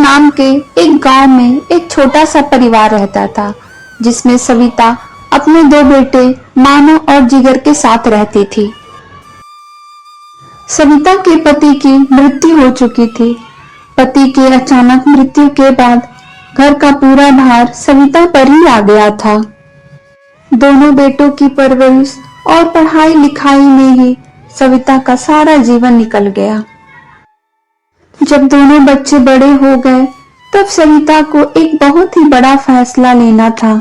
नाम के एक गांव में एक छोटा सा परिवार रहता था, जिसमें सविता अपने दो बेटे मानव और जिगर के साथ रहती थी। सविता के पति की मृत्यु हो चुकी थी। पति की अचानक मृत्यु के बाद घर का पूरा भार सविता पर ही आ गया था। दोनों बेटों की परवरिश और पढ़ाई लिखाई में ही सविता का सारा जीवन निकल गया। जब दोनों बच्चे बड़े हो गए, तब सविता को एक बहुत ही बड़ा फैसला लेना था।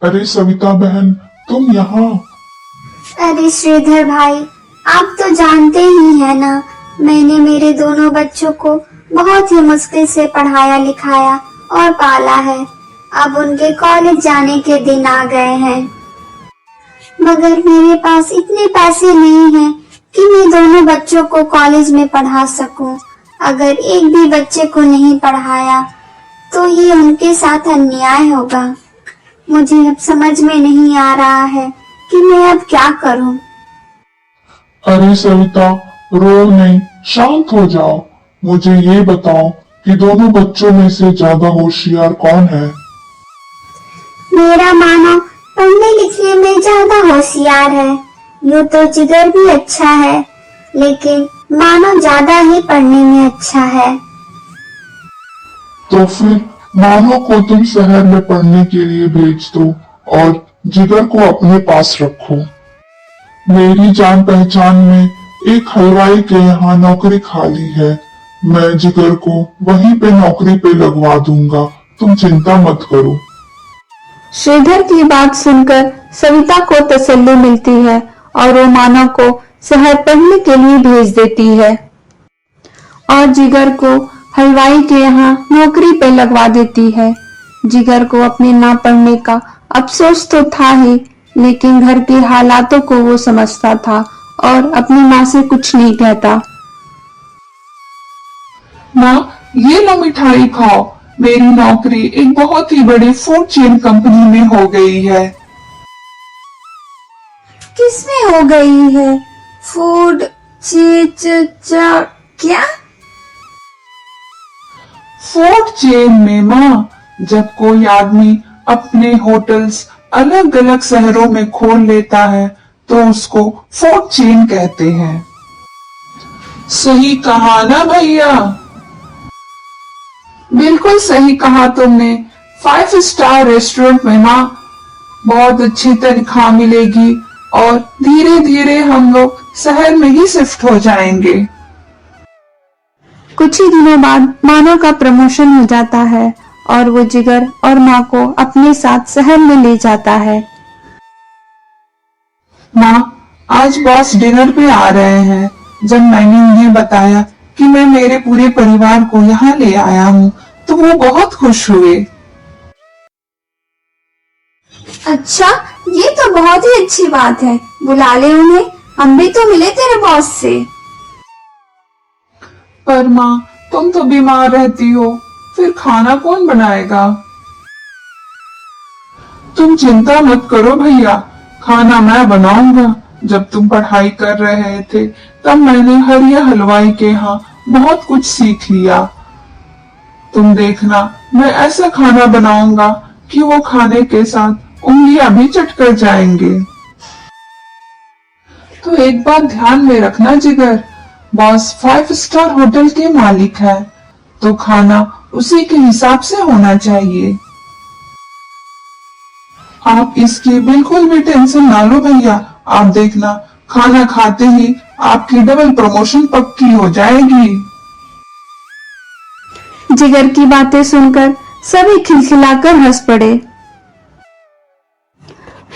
अरे सविता बहन, तुम यहाँ? अरे श्रीधर भाई, आप तो जानते ही हैं ना, मैंने मेरे दोनों बच्चों को बहुत ही मुश्किल से पढ़ाया लिखाया और पाला है। अब उनके कॉलेज जाने के दिन आ गए हैं, मगर मेरे पास इतने पैसे नहीं हैं कि मैं दोनों बच्चों को कॉलेज में पढ़ा सकूं। अगर एक भी बच्चे को नहीं पढ़ाया तो ये उनके साथ अन्याय होगा। मुझे अब समझ में नहीं आ रहा है कि मैं अब क्या करूं। अरे सविता, रो नहीं, शांत हो जाओ। मुझे ये बताओ कि दोनों बच्चों में से ज्यादा होशियार कौन है? मेरा मानो पढ़ने लिखने में ज्यादा होशियार है। यूँ तो जिगर भी अच्छा है, लेकिन मानो ज्यादा ही पढ़ने में अच्छा है। तो फिर मानो को तुम शहर में पढ़ने के लिए भेज दो और जिगर को अपने पास रखो। मेरी जान पहचान में एक हलवाई के यहाँ नौकरी खाली है। मैं जिगर को वहीं पे नौकरी पे लगवा दूंगा, तुम चिंता मत करो। श्रीधर की बात सुनकर सविता को तसल्ली मिलती है और वो मानव को शहर पढ़ने के लिए भेज देती है और जिगर को हलवाई के यहाँ नौकरी पे लगवा देती है। जिगर को अपने ना पढ़ने का अफसोस तो था ही, लेकिन घर के हालातों को वो समझता था और अपनी माँ से कुछ नहीं कहता। माँ, ये लो मिठाई खाओ। मेरी नौकरी एक बहुत ही बड़ी फूड चेन कंपनी में हो गई है। किसमें हो गई है? फूड क्या? फूड चेन में माँ, जब कोई आदमी अपने होटल्स अलग अलग शहरों में खोल लेता है तो उसको फूड चेन कहते हैं। सही कहा ना भैया? बिल्कुल सही कहा तुमने। 5 स्टार रेस्टोरेंट में माँ बहुत अच्छी तनख्वाह मिलेगी और धीरे धीरे हम लोग शहर में ही शिफ्ट हो जाएंगे। कुछ ही दिनों बाद मानव का प्रमोशन हो जाता है और वो जिगर और माँ को अपने साथ शहर में ले जाता है। माँ, आज बॉस डिनर पे आ रहे हैं। जब मैंने उन्हें बताया कि मैं मेरे पूरे परिवार को यहाँ ले आया हूँ तो वो बहुत खुश हुए। अच्छा, ये तो बहुत ही अच्छी बात है। बुला ले उन्हें, हम भी तो मिले तेरे बॉस से। पर माँ, तुम तो बीमार रहती हो, फिर खाना कौन बनाएगा? तुम चिंता मत करो भैया, खाना मैं बनाऊंगा। जब तुम पढ़ाई कर रहे थे तब मैंने हरिया हलवाई के यहाँ बहुत कुछ सीख लिया। तुम देखना, मैं ऐसा खाना बनाऊंगा कि वो खाने के साथ उंगलियां भी चटकर जाएंगे। तो एक बात ध्यान में रखना जिगर, बॉस 5 स्टार होटल के मालिक है, तो खाना उसी के हिसाब से होना चाहिए। आप इसकी बिल्कुल भी टेंशन ना लो भैया। आप देखना, खाना खाते ही आपकी डबल प्रमोशन पक्की हो जाएगी। जिगर की बातें सुनकर सभी खिलखिलाकर हंस पड़े।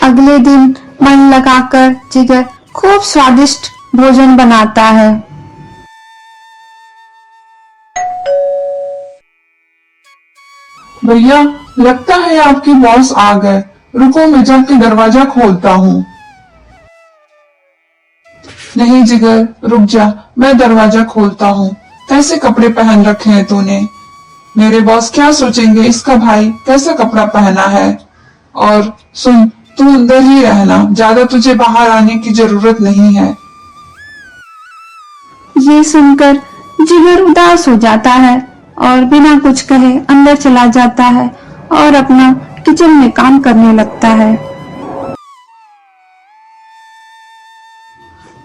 अगले दिन मन लगाकर जिगर खूब स्वादिष्ट भोजन बनाता है। भैया, लगता है आपके बॉस आ गए। रुको, मैं जाके दरवाजा खोलता हूँ। नहीं जिगर, रुक जा, मैं दरवाजा खोलता हूँ। कैसे कपड़े पहन रखे हैं तूने? मेरे बॉस क्या सोचेंगे, इसका भाई कैसा कपड़ा पहना है। और सुन, तू अंदर ही रहना, ज्यादा तुझे बाहर आने की जरूरत नहीं है। ये सुनकर जिगर उदास हो जाता है और बिना कुछ कहे अंदर चला जाता है और अपना किचन में काम करने लगता है।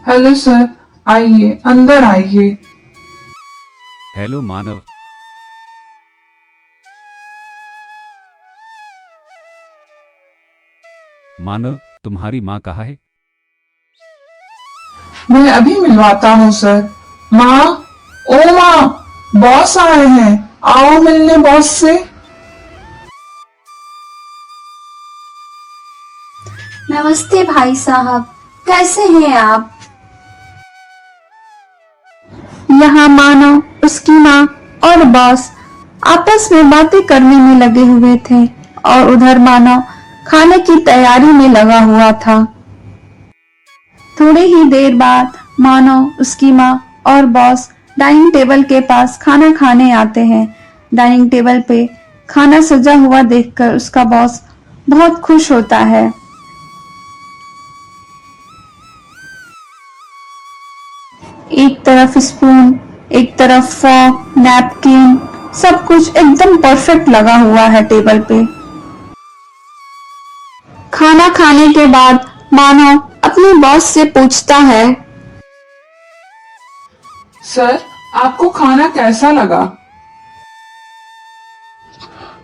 हेलो सर, आइए, अंदर आइए। हेलो मानव। मानव, तुम्हारी माँ कहाँ है? मैं अभी मिलवाता हूँ सर। माँ, ओ माँ, बॉस आए हैं, आओ मिलने बॉस से। नमस्ते भाई साहब, कैसे हैं आप? यहाँ मानव, उसकी माँ और बॉस आपस में बातें करने में लगे हुए थे और उधर मानव खाने की तैयारी में लगा हुआ था। थोड़ी ही देर बाद मानव, उसकी माँ और बॉस डाइनिंग टेबल के पास खाना खाने आते हैं। डाइनिंग टेबल पे खाना सजा हुआ देखकर उसका बॉस बहुत खुश होता है। एक तरफ स्पून, एक तरफ फॉर्क, नैपकिन, सब कुछ एकदम परफेक्ट लगा हुआ है टेबल पे। खाना खाने के बाद मानव अपने बॉस से पूछता है, सर, आपको खाना कैसा लगा?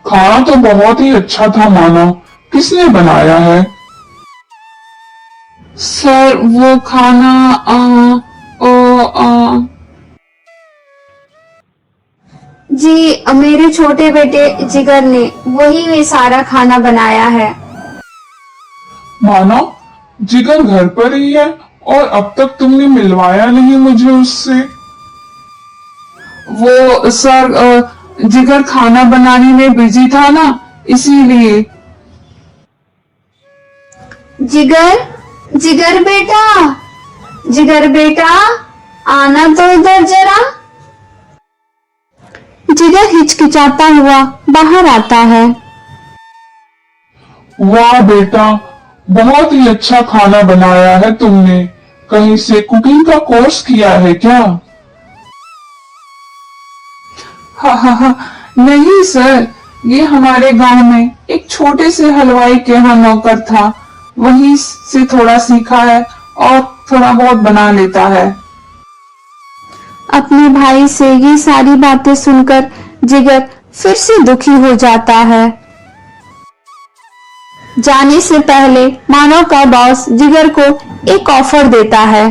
खाना तो बहुत ही अच्छा था मानव। किसने बनाया है? सर, वो खाना जी, मेरे छोटे बेटे जिगर ने वही सारा खाना बनाया है। मानव, जिगर घर पर ही है और अब तक तुमने मिलवाया नहीं मुझे उससे। वो सर, जिगर खाना बनाने में बिजी था ना, इसीलिए। जिगर, जिगर बेटा, जिगर बेटा, आना तो इधर जरा। जिगर हिचकिचाता हुआ बाहर आता है। वाह बेटा, बहुत ही अच्छा खाना बनाया है तुमने। कहीं से कुकिंग का कोर्स किया है क्या? हा, नहीं सर, ये हमारे गांव में एक छोटे से हलवाई के यहाँ नौकर था, वहीं से थोड़ा सीखा है और थोड़ा बहुत बना लेता है। अपने भाई से ये सारी बातें सुनकर जिगर फिर से दुखी हो जाता है। जाने से पहले मानव का बॉस जिगर को एक ऑफर देता है।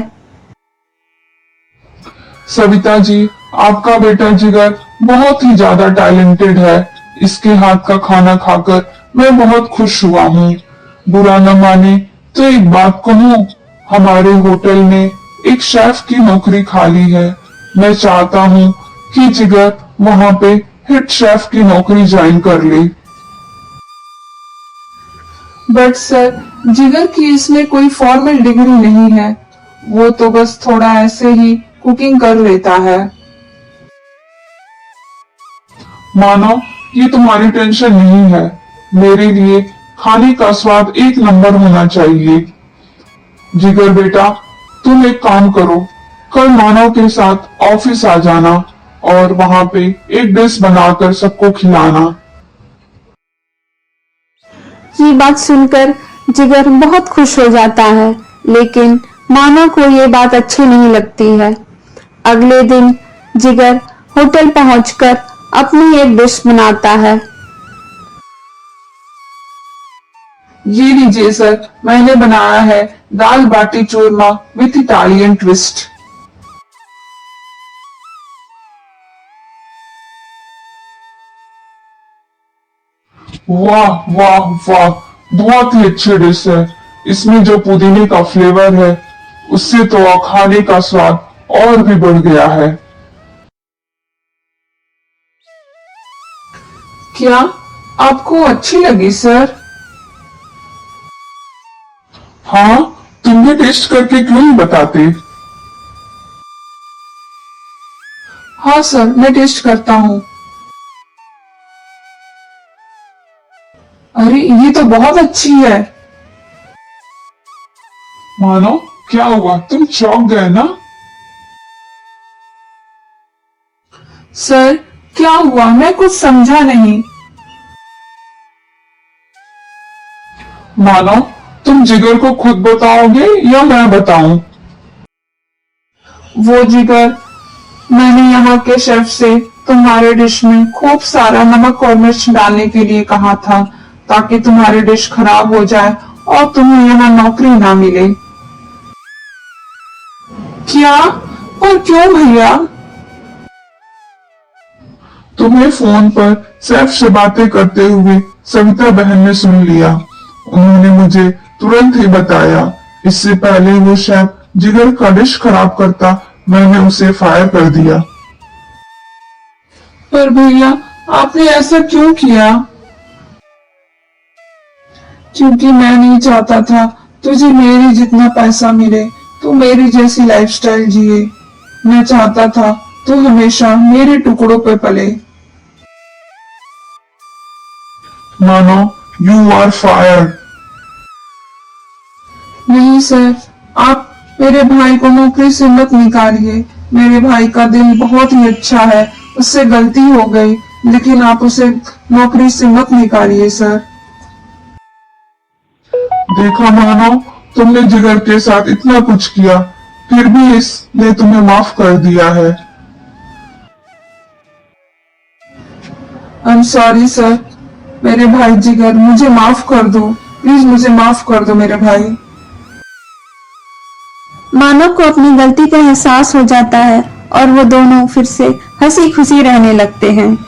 सविता जी, आपका बेटा जिगर बहुत ही ज्यादा टैलेंटेड है। इसके हाथ का खाना खाकर मैं बहुत खुश हुआ हूँ। बुरा न माने तो एक बात कहूँ, हमारे होटल में एक शेफ की नौकरी खाली है। मैं चाहता हूँ कि जिगर वहाँ पे हेड शेफ की नौकरी ज्वाइन कर ले। बट सर, जिगर की इसमें कोई फॉर्मल डिग्री नहीं है, वो तो बस थोड़ा ऐसे ही कुकिंग कर लेता है। मानो, ये तुम्हारी टेंशन नहीं है। मेरे लिए खाने का स्वाद एक नंबर होना चाहिए। जिगर बेटा, तुम एक काम करो, कल मानव के साथ ऑफिस आ जाना और वहां पे एक डिश बनाकर सबको खिलाना। ये बात सुनकर जिगर बहुत खुश हो जाता है, लेकिन मानव को ये बात अच्छी नहीं लगती है। अगले दिन जिगर होटल पहुंचकर अपनी एक डिश बनाता है। ये लीजिए सर, मैंने बनाया है दाल बाटी चूरमा विथ इटालियन ट्विस्ट। वाह वाह वाह, बहुत ही अच्छी डिश है। इसमें जो पुदीने का फ्लेवर है, उससे तो खाने का स्वाद और भी बढ़ गया है। क्या आपको अच्छी लगी सर? हाँ, तुम भी टेस्ट करके क्यों नहीं बताते? हाँ सर, मैं टेस्ट करता हूँ। अरे, ये तो बहुत अच्छी है। मानो, क्या हुआ? तुम चौंक गए ना? सर क्या हुआ, मैं कुछ समझा नहीं। मानो तुम जिगर को खुद बताओगे या मैं बताऊं? वो जिगर, मैंने यहाँ के शेफ से तुम्हारे डिश में खूब सारा नमक और मिर्च डालने के लिए कहा था ताकि तुम्हारी डिश खराब हो जाए और तुम्हें यहाँ नौकरी ना मिले। क्या? पर क्यों भैया? तुम्हें फोन पर सैफ से बातें करते हुए सविता बहन ने सुन लिया। उन्होंने मुझे तुरंत ही बताया। इससे पहले वो शेफ जिगर का डिश खराब करता, मैंने उसे फायर कर दिया। पर भैया आपने ऐसा क्यों किया? क्योंकि मैं नहीं चाहता था तुझे मेरी जितना पैसा मिले तू मेरी जैसी लाइफस्टाइल जिए। मैं चाहता था तू हमेशा मेरे टुकड़ों पे पले। मानो यू आर फायर्ड। नहीं सर, आप मेरे भाई को नौकरी से मत निकालिए। मेरे भाई का दिल बहुत ही अच्छा है, उससे गलती हो गई, लेकिन आप उसे नौकरी से मत निकालिए सर। देखा मानो, तुमने जिगर के साथ इतना कुछ किया, फिर भी इसने तुम्हें माफ कर दिया है। I am sorry sir. मेरे भाई जिगर, मुझे माफ कर दो, प्लीज मुझे माफ कर दो मेरे भाई। मानव को अपनी गलती का एहसास हो जाता है और वो दोनों फिर से हंसी खुशी रहने लगते हैं।